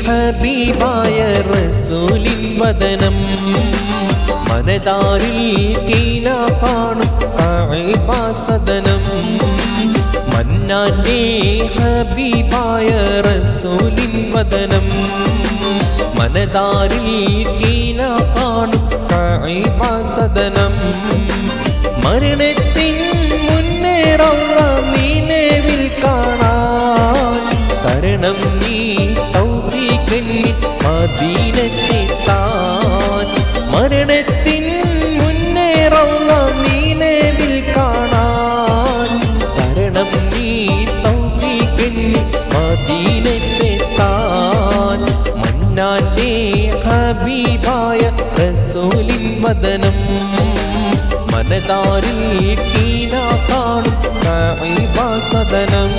ഹബീബായ റസൂലിൻ വദനം മനതാരിൽ കീന കാണും കാഇബാസദനം മന്നാന്റെ ഹബീബായ റസൂലിൻ വദനം മനതാരിൽ കീന കാണും കാഇബാസദനം മരണത്തിൻ മുന്നേ റൗള നീനേവിൽ കാണാൻ കരണം നീ മദീനത്തെത്താൻ മരണത്തിൻ മുന്നേ റൗള നീനേവിൽ കാണാൻ കരണം നീ തൗഫീഖിന് മദീനത്തെത്താൻ മന്നാന്റെ ഹബീബായ റസൂലിൻ വദനം മനതാരിൽ കീന കാണും കാഇബാസദനം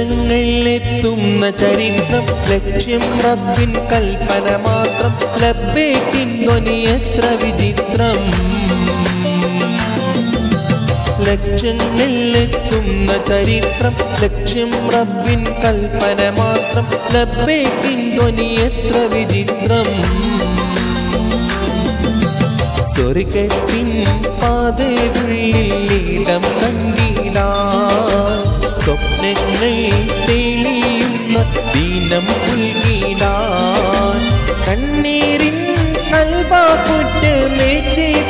ലക്ഷങ്ങളിലെത്തുന്ന ചരിത്രം ലക്ഷ്യം റബ്ബിൻ കൽപ്പന മാത്രം ലബ്ബേക്കിൻ ധ്വനി എത്ര വിചിത്രം ലക്ഷങ്ങളിലെത്തുന്ന ചരിത്രം ലക്ഷ്യം റബ്ബിൻ കൽപ്പന മാത്രം ലബ്ബേക്കിൻ ധ്വനി എത്ര വിചിത്രം സ്വർഗ്ഗത്തിൻ പാതയുള്ളിലിടം കണ്ടിടാൻ സ്വപ്നങ്ങൾ തെളിയുന്ന ദീനം പുൽകിടാൻ കണ്ണീരിൻ നൽകുറ്റമേറ്റി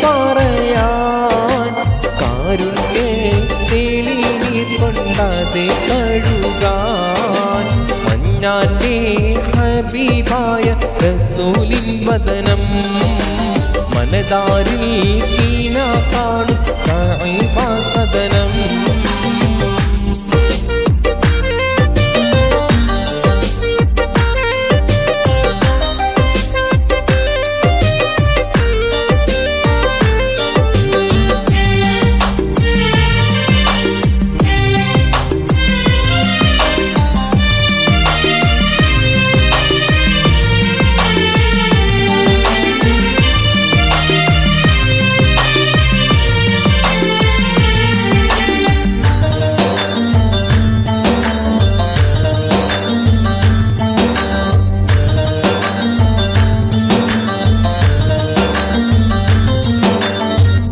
പറയാൻ കാരുണ്യ തെളിനീർ കൊണ്ടാതെ കഴുകാൻ മന്നാന്റെ ഹബീബായ റസൂലിൻ വദനം മനതാരിൽ കീന കാണും കാഇബാസദനം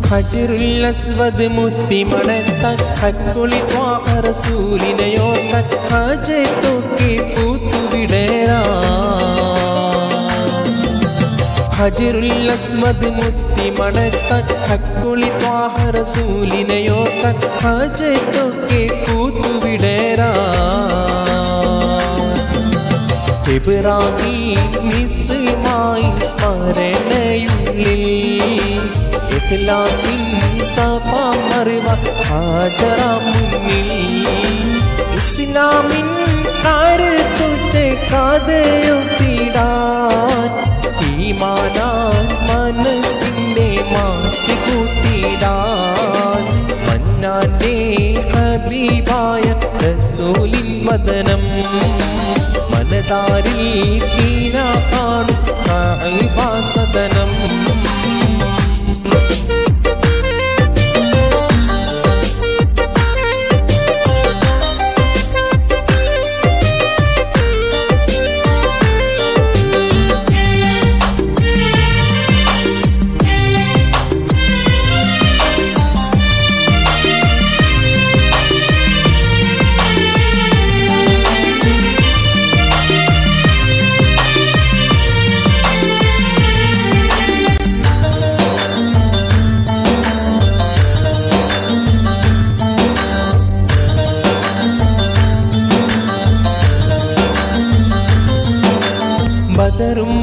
ഹജറുൽ അസ്വദ് മുത്തി മണത്താൻ ഹക്കുളി ത്വാഹ റസൂലിനെയോർക്കാൻ ഹജത്തൊക്കെ പൂത്തുവിടരാൻ ഹജറുൽ അസ്വദ് മുത്തി മണത്താൻ ഹക്കുളി ത്വാഹ റസൂലിനെയോർക്കാൻ ഹജത്തൊക്കെ പൂത്തുവിടരാൻ ഇബ്രാഹീം ഇസ്മായിൽ സ്മരണയുള്ളിൽ ഇഖ്ലാസിൻ സഫാ മർവ ഹാജറ മുന്നിൽ ഇസ്ലാമിൻ കരുത്തുറ്റ കഥയൊത്തിടാൻ ഈമാനാൻ മനസ്സിൻ്റെ മാറ്റി കൂട്ടിടാൻ മന്നാന്റെ ഹബീബായ റസൂലിൻ വദനം മനതാരിൽ കീന കാണും കാഇബാസദനം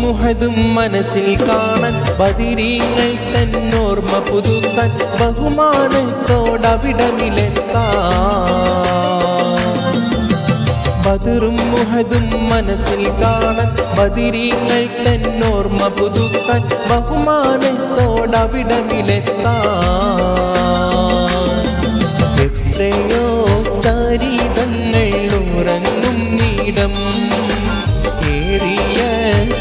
മുഹദും മനസ്സിൽ കാണാൻ ബദിരീങ്ങൾ തന്നോർമ്മ പുതുക്കാൻ ബഹുമാനത്തോടവിടമിലെത്താൻ ബദറും മുഹദും മനസ്സിൽ കാണാൻ ബദിരീങ്ങൾ തന്നോർമ്മ പുതുക്കാൻ ബഹുമാനത്തോടവിടമിലെത്താൻ എത്രയോ ചരിതങ്ങൾ ഉറങ്ങും നീടം ഏറിയ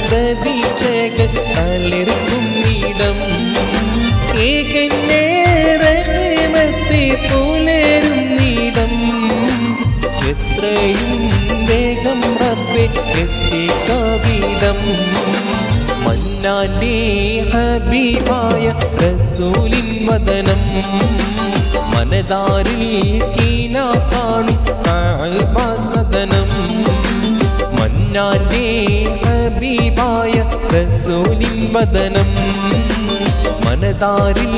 പ്രതീക്ഷകൾ തളിർക്കും നീടം ഏകന്നേറമത്തെ പുലരും നീടം എത്രയും വേഗം റബ്ബേ എത്തി കവിതം മന്നാന്റെ ഹബീബായ റസൂലിൻ വദനം മനതാരിൽ കീന കാണും സദനം മന്നാന്റെ ഹബീബായ റസൂലിൻ വദനം മനതാരിൽ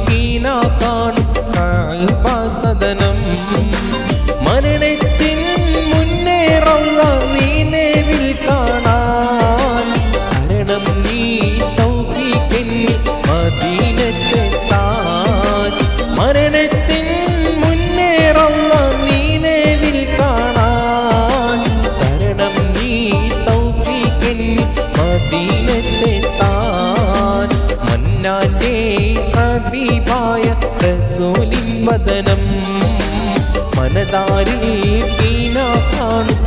കീന കാണും സദനം മരണത്തിൻ മുന്നേറുള്ള നീനേവിൽ കാണാൻ മരണം നീ തൗഫീഖെന്നിൽ മദീനത്തെത്താൻ മരണത്തിൻ മുന്നേറുള്ള നീനേവിൽ കാണാൻ മരണം നീ തൗഫീഖെന്നിൽ മദീനത്തെത്താൻ മന്നാന്റെ ഹബീബായ റസൂലിൻ വദനം മനതാരിൽ കീന കാണും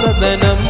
സദനം